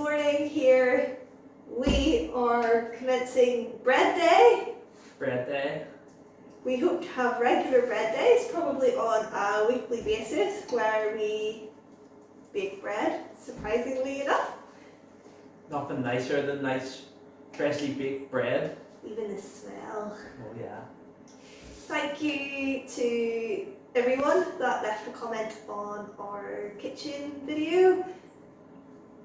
morning here we are commencing bread day. Bread day. We hope to have regular bread days, probably on a weekly basis, where we bake bread, surprisingly enough. Nothing nicer than nice freshly baked bread. Even the smell. Oh yeah. Thank you to everyone that left a comment on our kitchen video.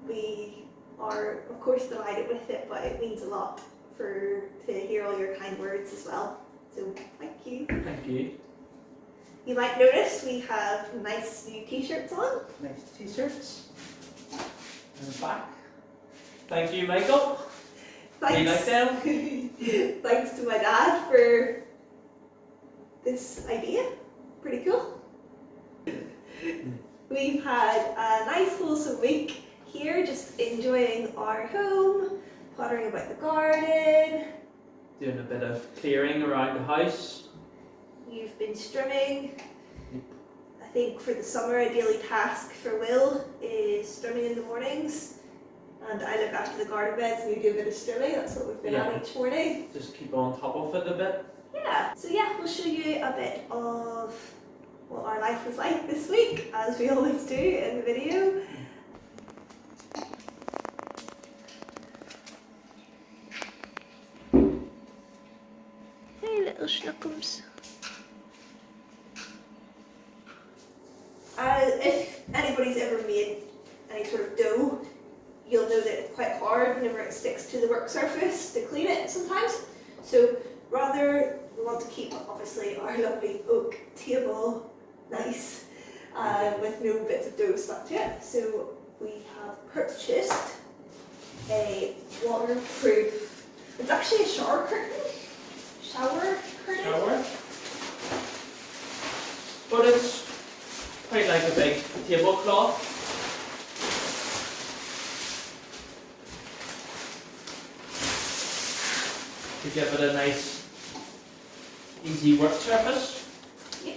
We are of course delighted with it, but it means a lot to hear all your kind words as well. So thank you. Thank you. You might notice we have nice new t-shirts on. Nice t-shirts. And back. Thank you, Michael. Thanks. You like them? Thanks to my dad for this idea. Pretty cool. We've had a nice wholesome week here, just enjoying our home, pottering about the garden. Doing a bit of clearing around the house. You've been strimming. I think for the summer a daily task for Will is strimming in the mornings. And I look after the garden beds and we do a bit of strimming. That's what we've been at each morning. Just keep on top of it a bit. Yeah, so yeah, we'll show you a bit of what our life was like this week, as we always do in the video. Hey little schnookums. If anybody's ever made any sort of dough, you'll know that it's quite hard whenever it sticks to the work surface to clean it sometimes. So rather, we want to keep obviously our lovely oak table nice with no bits of dough stuck to it. So we have purchased a waterproof, it's actually a shower curtain. Shower curtain? Shower. But it's quite like a big tablecloth. To give it a nice, easy work surface. Yeah.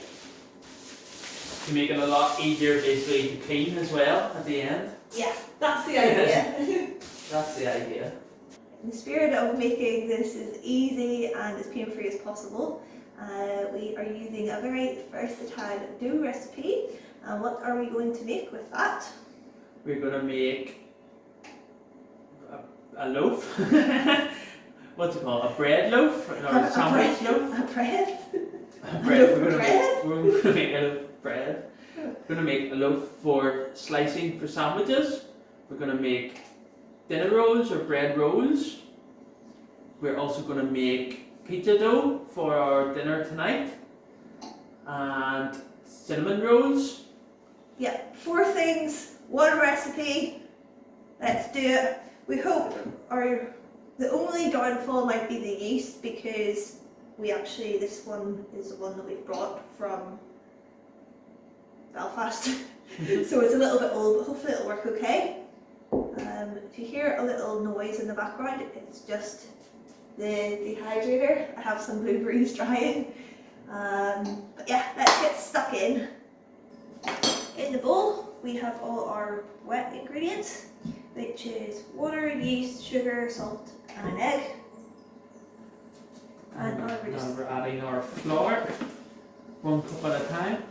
To make it a lot easier basically to clean as well at the end. Yeah, that's the idea. That's the idea. In the spirit of making this as easy and as pain-free as possible, we are using a very versatile dough recipe. And what are we going to make with that? We're going to make a loaf. What's it called? A bread loaf? Or a sandwich loaf? A bread? A bread. We're going to make a loaf of bread. We're going to make a loaf for slicing for sandwiches. We're going to make dinner rolls or bread rolls. We're also going to make pizza dough for our dinner tonight. And cinnamon rolls. Yeah, 4 things, 1 recipe. Let's do it. We hope the only downfall might be the yeast, because this one is the one that we've brought from Belfast. So it's a little bit old, but hopefully it'll work okay. If you hear a little noise in the background, it's just the dehydrator. I have some blueberries drying. But yeah, let's get stuck in. In the bowl, we have all our wet ingredients, which is water, yeast, sugar, salt, and an egg. And now we're adding our flour, 1 cup at a time.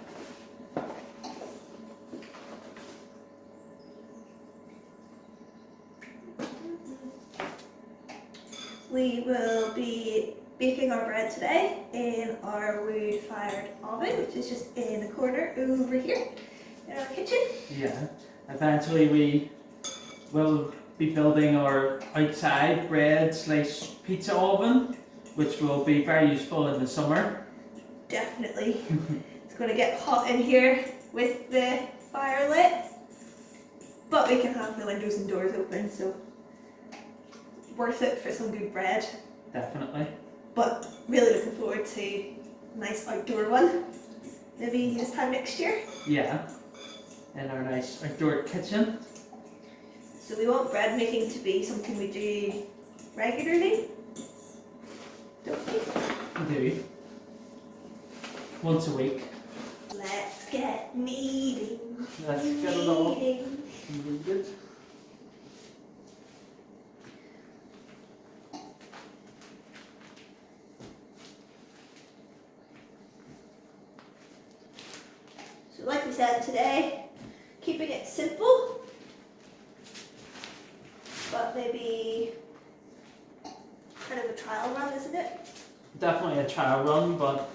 We will be baking our bread today in our wood-fired oven, which is just in the corner over here in our kitchen. Yeah, eventually we will be building our outside bread/pizza oven, which will be very useful in the summer. Definitely. It's going to get hot in here with the fire lit, but we can have the windows and doors open, so worth it for some good bread. Definitely. But really looking forward to a nice outdoor one, maybe this time next year. Yeah, in our nice outdoor kitchen. So we want bread making to be something we do regularly, don't we? We do. Once a week. Let's get kneading. Let's get it all Kneading. kneaded. like we said today, keeping it simple, but maybe kind of a trial run, isn't it? Definitely a trial run, but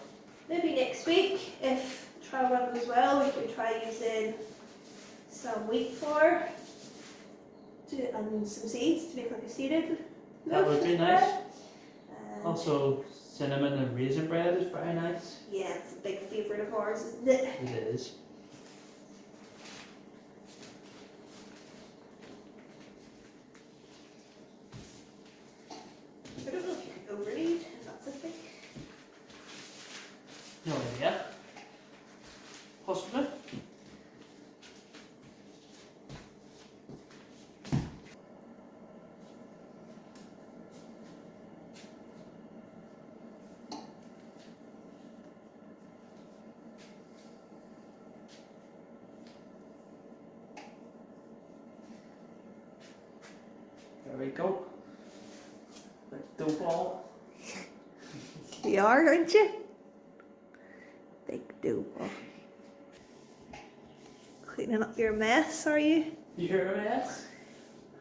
Maybe next week, if trial run goes well, we can try using some wheat flour and some seeds to make like a seeded that would be nice. And Also, cinnamon and raisin bread is very nice. yeah, it's a big favourite of ours, isn't it? It is. I don't know if you can overknead, if that's a thing. No idea. Possibly. There we go. The dough ball. You are, aren't you? Big dough ball. Cleaning up your mess, are you? You hear a mess?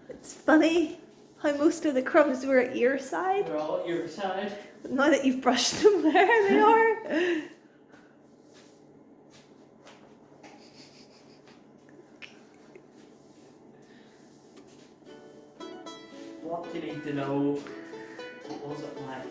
It's funny how most of the crumbs were at your side. They're all at your side. But now that you've brushed them, there they are. What do you need to know? What was it like?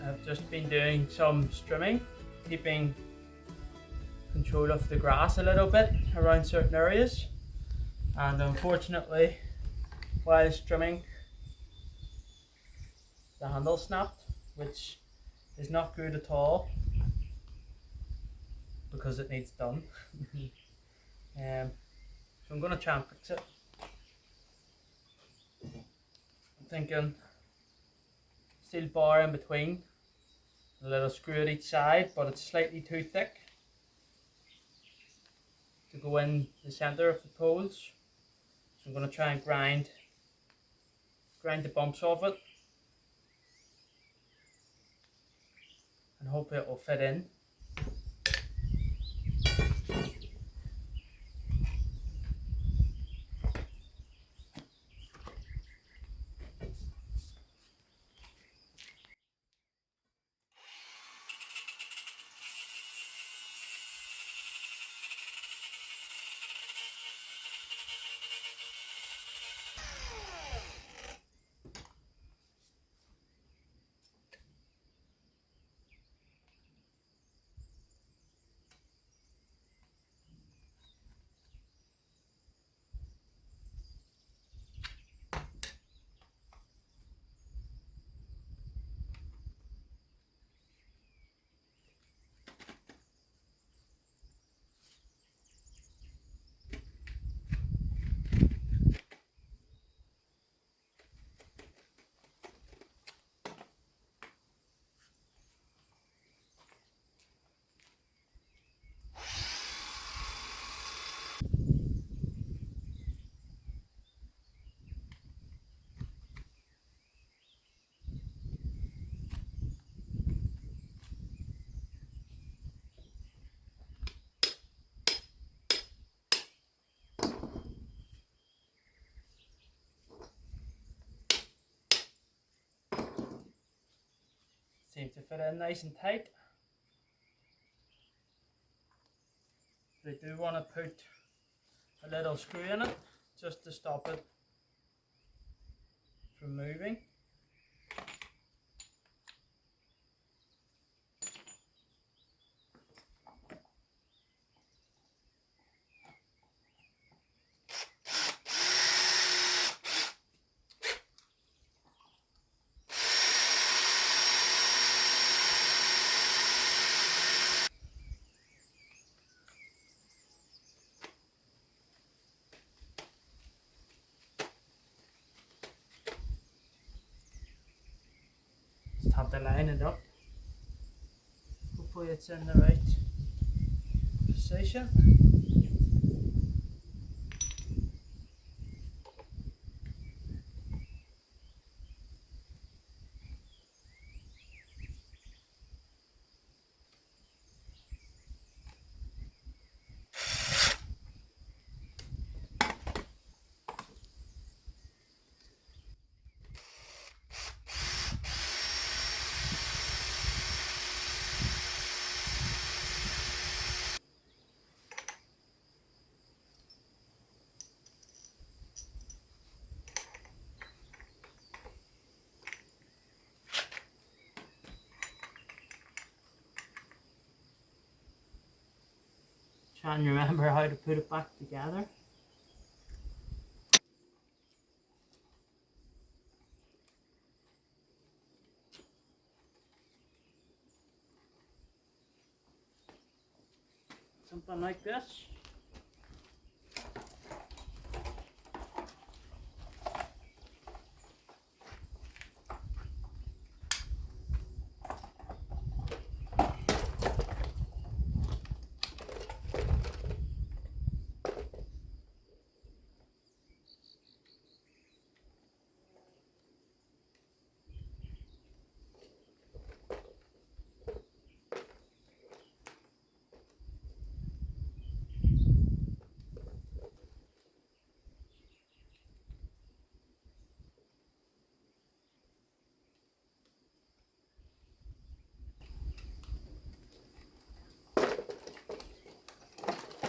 I've just been doing some strimming, keeping control of the grass a little bit around certain areas, and unfortunately while strimming the handle snapped, which is not good at all because it needs done. So I'm going to try and fix it. I'm thinking steel bar in between, a little screw at each side, but it's slightly too thick to go in the centre of the poles. So I'm going to try and grind the bumps off it, and hopefully it will fit in. seems to fit in nice and tight. But I do want to put a little screw in it just to stop it from moving. Just have to line it up. Hopefully it's in the right position. Trying to remember how to put it back together. Something like this.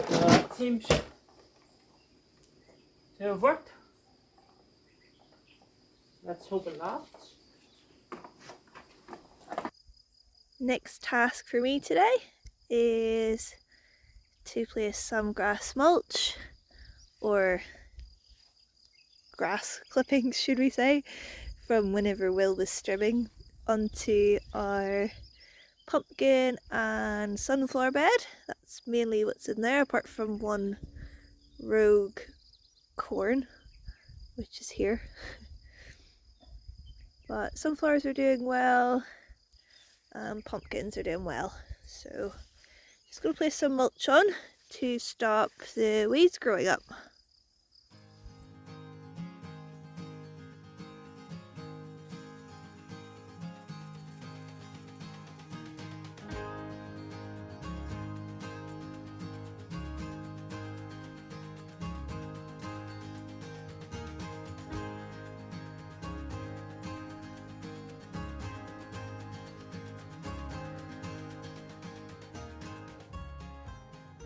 That seems to have worked. Let's hope it lasts. Next task for me today is to place some grass mulch, or grass clippings should we say, from whenever Will was strimming, onto our pumpkin and sunflower bed. That's mainly what's in there, apart from one rogue corn, which is here. But sunflowers are doing well, and pumpkins are doing well. So just going to place some mulch on to stop the weeds growing up.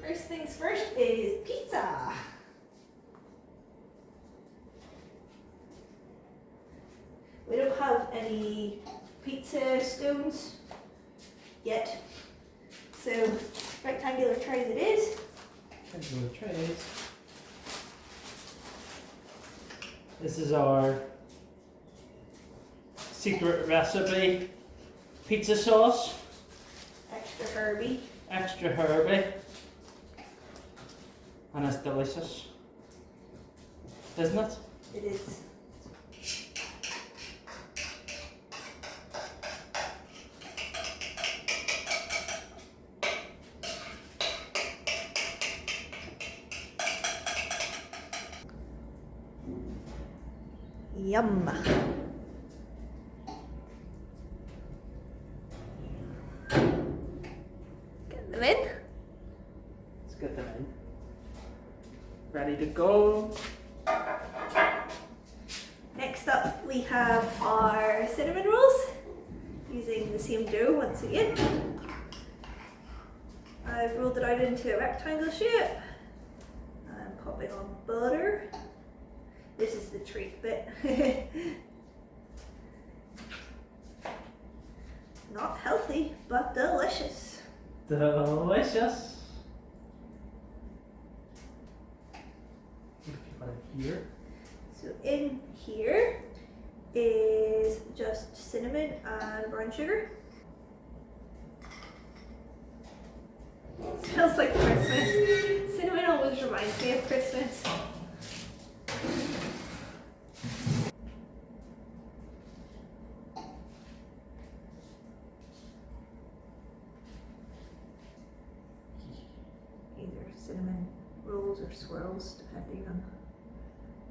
First things first is pizza. We don't have any pizza stones yet, so rectangular trays it is. Rectangular trays. This is our secret recipe pizza sauce. Extra herby. Extra herby. And it's delicious, isn't it? It is. Yum. Get them in. Let's get them in. Ready to go. Next up we have our cinnamon rolls using the same dough once again. I've rolled it out into a rectangle shape. I'm popping on butter. This is the treat bit. Not healthy, but delicious. Delicious. What do you put in here? So in here is just cinnamon and brown sugar. It smells like Christmas. Cinnamon always reminds me of Christmas. Either cinnamon rolls or swirls, depending on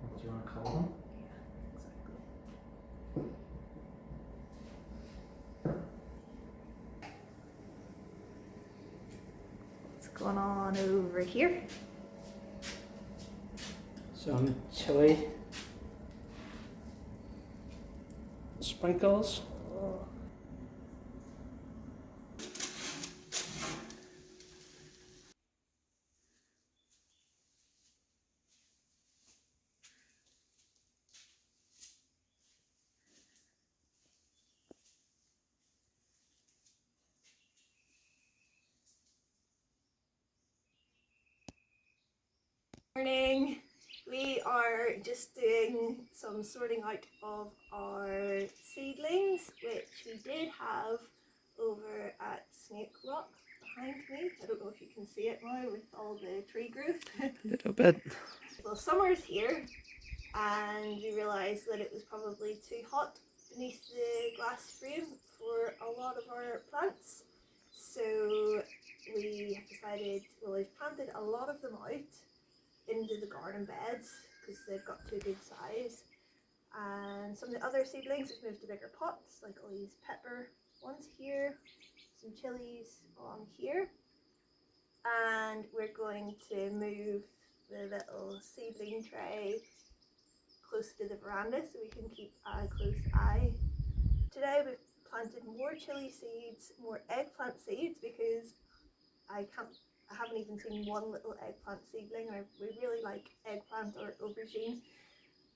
What do you want to call them? what's going on over here. Some chili sprinkles. Morning. We are just doing some sorting out of our seedlings, which we did have over at Snake Rock behind me. I don't know if you can see it now with all the tree growth. A little bit. Well, summer's here and we realised that it was probably too hot beneath the glass frame for a lot of our plants. So we have decided, well, we've planted a lot of them out into the garden beds because they've got to a good size, and some of the other seedlings have moved to bigger pots, like all these pepper ones here, some chilies on here, and we're going to move the little seedling tray close to the veranda so we can keep a close eye. Today we've planted more chili seeds, more eggplant seeds, because I haven't even seen one little eggplant seedling, and we really like eggplant or aubergine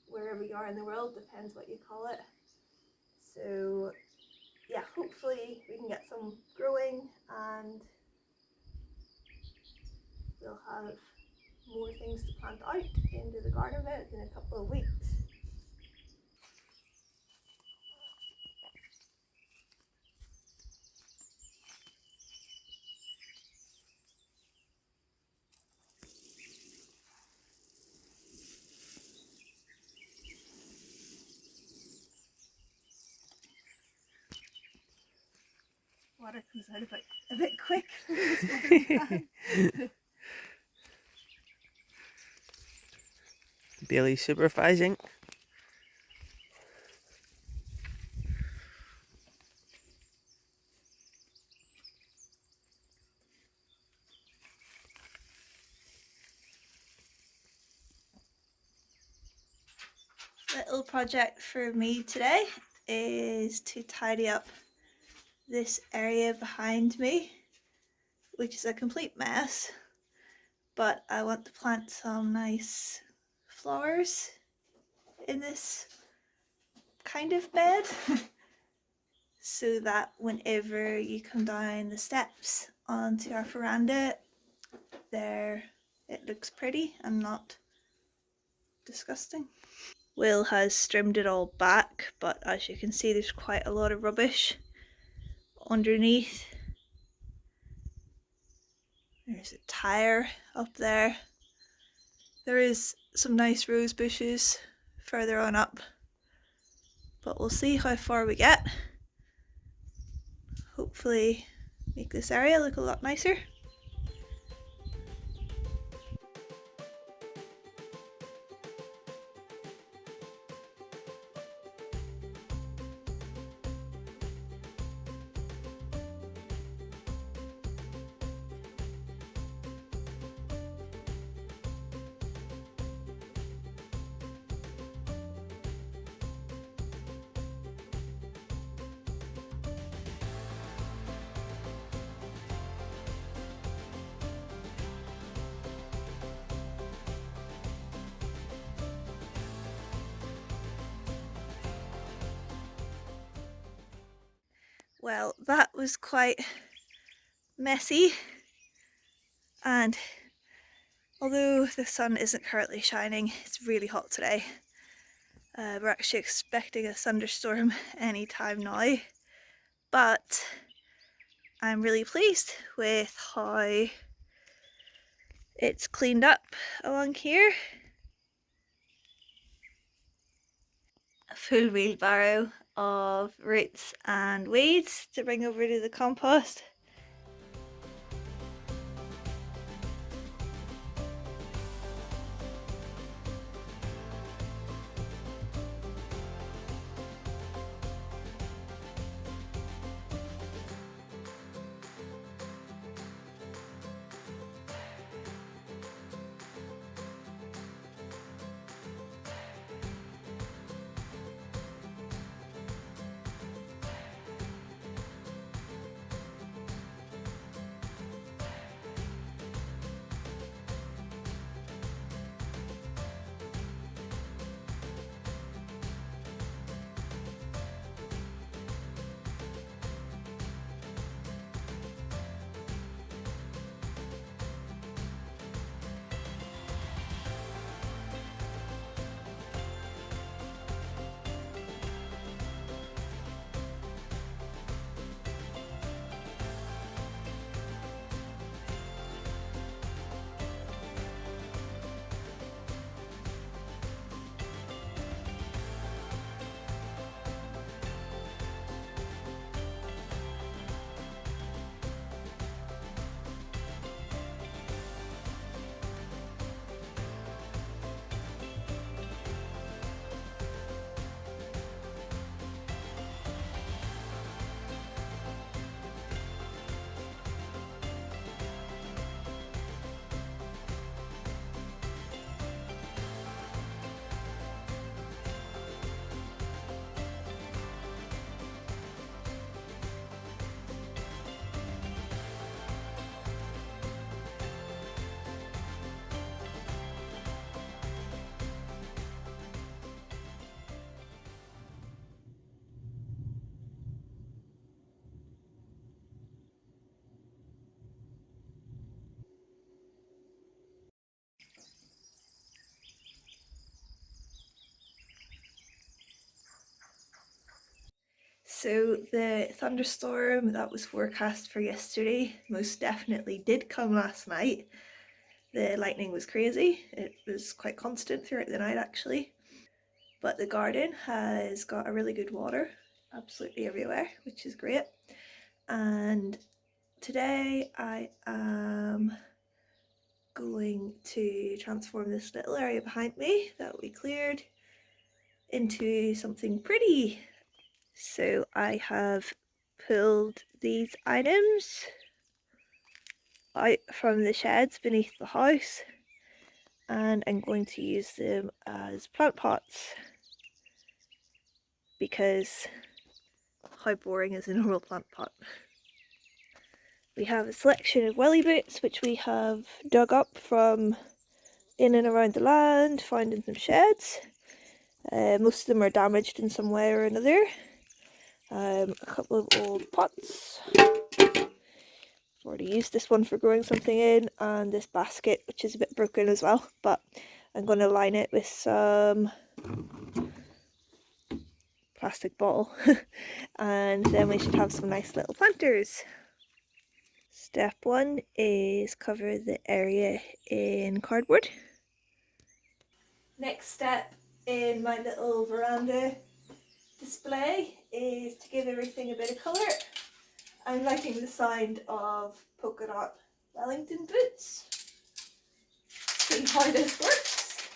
wherever you are in the world, depends what you call it. So yeah, hopefully we can get some growing and we'll have more things to plant out into the garden beds in a couple of weeks. Water comes out a bit quick for this. Bailey supervising. Little project for me today is to tidy up this area behind me, which is a complete mess, but I want to plant some nice flowers in this kind of bed so that whenever you come down the steps onto our veranda there, it looks pretty and not disgusting. Will has trimmed it all back, but as you can see there's quite a lot of rubbish underneath. There's a tire up there. There is some nice rose bushes further on up, but we'll see how far we get. Hopefully make this area look a lot nicer. Well, that was quite messy, and although the sun isn't currently shining, it's really hot today. We're actually expecting a thunderstorm anytime now, but I'm really pleased with how it's cleaned up along here. A full wheelbarrow of roots and weeds to bring over to the compost. So the thunderstorm that was forecast for yesterday most definitely did come last night. The lightning was crazy. It was quite constant throughout the night actually. But the garden has got a really good water absolutely everywhere, which is great. And today I am going to transform this little area behind me that we cleared into something pretty. So I have pulled these items out from the sheds beneath the house and I'm going to use them as plant pots because how boring is a normal plant pot? We have a selection of welly boots which we have dug up from in and around the land, found in some sheds. Most of them are damaged in some way or another. A couple of old pots. I've already used this one for growing something in, and this basket which is a bit broken as well, but I'm going to line it with some plastic bottle and then we should have some nice little planters. Step one is cover the area in cardboard. Next step in my little veranda display is to give everything a bit of colour. I'm liking the sound of polka dot Wellington boots. See how this works.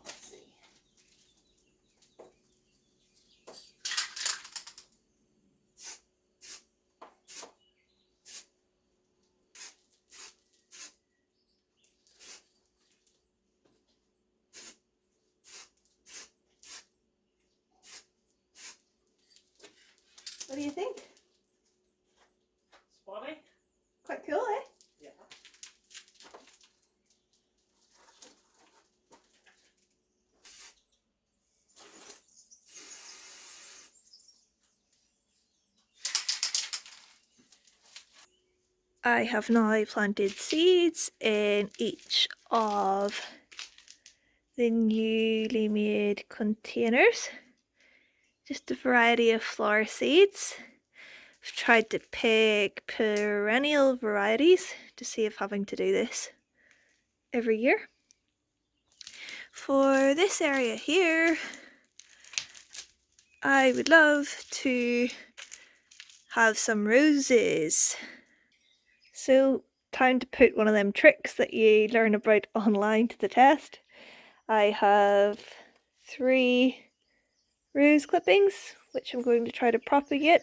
Let's see. What do you think? Spotty? Quite cool, eh? Yeah. I have now planted seeds in each of the newly made containers. Just a variety of flower seeds. I've tried to pick perennial varieties to save having to do this every year. For this area here, I would love to have some roses. So time to put one of them tricks that you learn about online to the test. I have 3 rose clippings, which I'm going to try to propagate.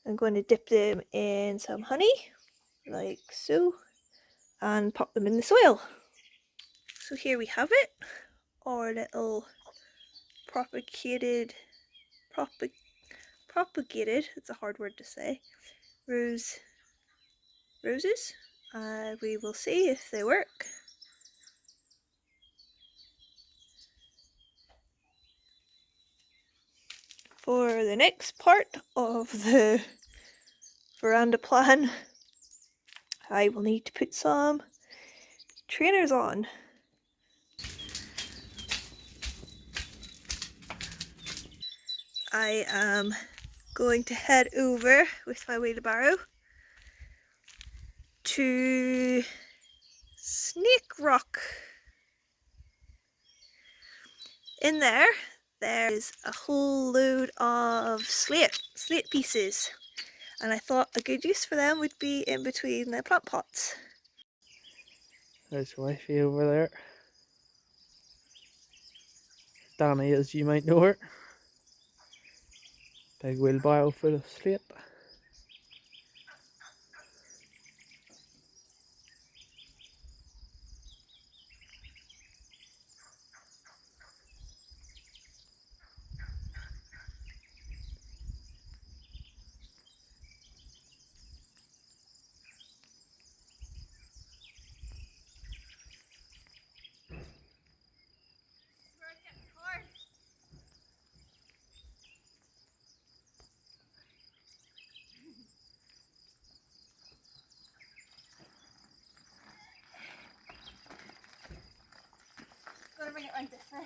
I'm going to dip them in some honey, like so, and pop them in the soil. So here we have it, our little propagated, it's a hard word to say, roses. We will see if they work. For the next part of the veranda plan, I will need to put some trainers on. I am going to head over with my wheelbarrow to Snake Rock. In there is a whole load of slate pieces, and I thought a good use for them would be in between the plant pots. There's wifey over there. Dani, as you might know her. Big wheelbarrow full of slate. I'm gonna bring it around this way.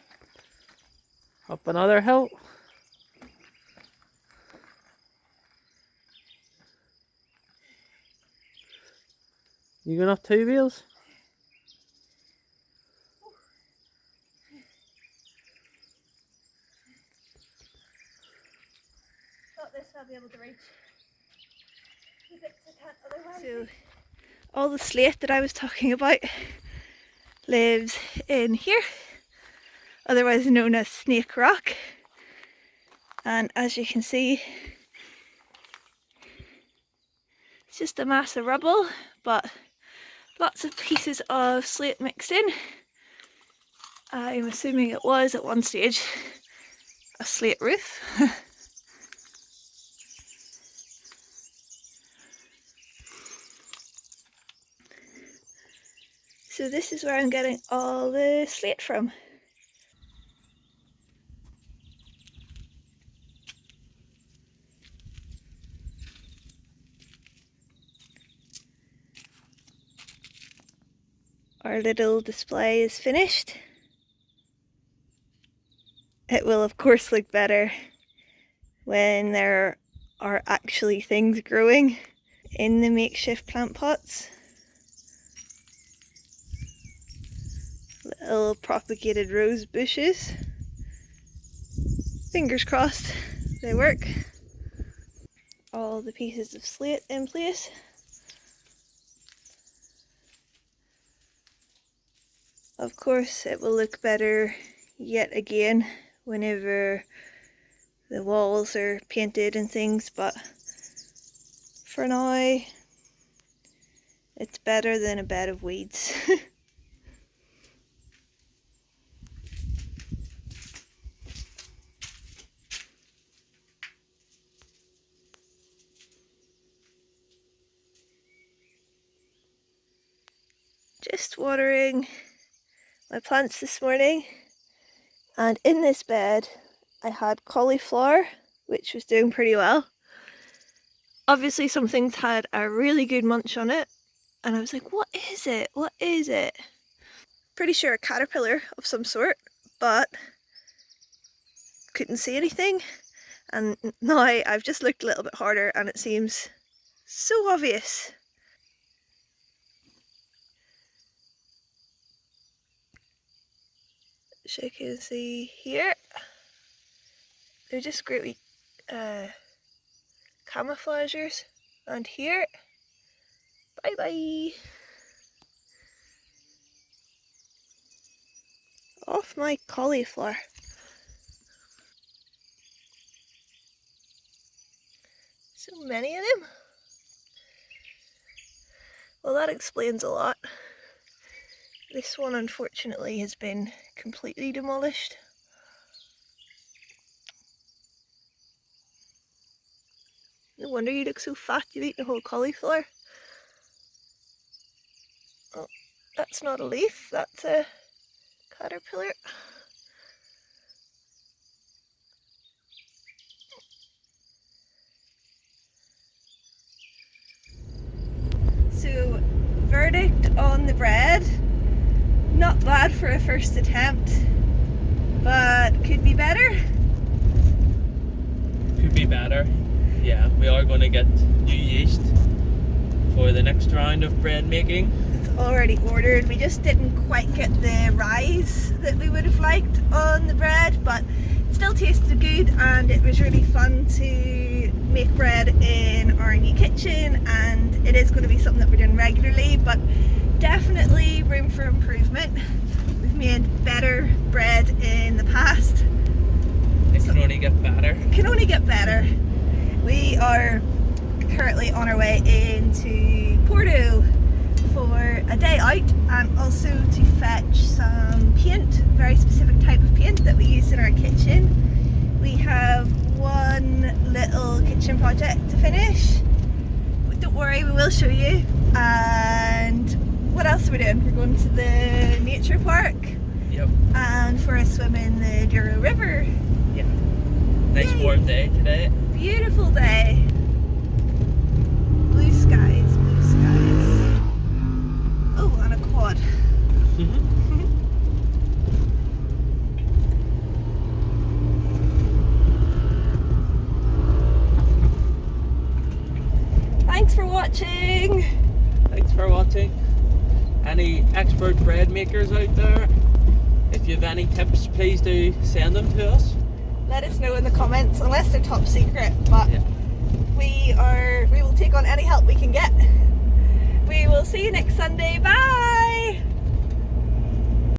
Up another hill. You going up 2 wheels? Thought this I'll be able to reach. The bits I can't otherwise. So, all the slate that I was talking about lives in here, otherwise known as Snake Rock. And as you can see, it's just a mass of rubble, but lots of pieces of slate mixed in. I'm assuming it was at one stage a slate roof. So this is where I'm getting all the slate from. Our little display is finished. It will of course look better when there are actually things growing in the makeshift plant pots. Little propagated rose bushes. Fingers crossed they work. All the pieces of slate in place. Of course it will look better yet again whenever the walls are painted and things, but for now it's better than a bed of weeds. Just watering my plants this morning, and in this bed I had cauliflower, which was doing pretty well, Obviously something's had a really good munch on it, and I was like, what is it? What is it? Pretty sure a caterpillar of some sort, but couldn't see anything. And now I've just looked a little bit harder and it seems so obvious. So you can see here, they're just great wee camouflagers. And here, bye bye. Off my cauliflower. So many of them. Well, that explains a lot. This one unfortunately has been completely demolished. No wonder you look so fat, you've eaten a whole cauliflower. Oh, that's not a leaf, that's a caterpillar. So, verdict on the bread. Not bad for a first attempt, but could be better. Could be better. Yeah, we are going to get new yeast for the next round of bread making. It's already ordered. We just didn't quite get the rise that we would have liked on the bread, but it still tasted good, and it was really fun to make bread in our new kitchen, and it is going to be something that we're doing regularly, but definitely room for improvement. We've made better bread in the past. It can only get better. It can only get better. We are currently on our way into Porto for a day out, and also to fetch some paint, very specific type of paint that we use in our kitchen. We have one little kitchen project to finish, but don't worry, we will show you. And what else are we doing? We're going to the nature park. Yep. And for a swim in the Douro River. Yeah. Nice Yay. warm day today. Beautiful day. Blue skies, blue skies. Oh, and a quad. Thanks for watching. Thanks for watching. Any expert bread makers out there, if you have any tips, please do send them to us. Let us know in the comments, unless they're top secret, but Yeah. we will take on any help we can get. We will see you next Sunday. Bye.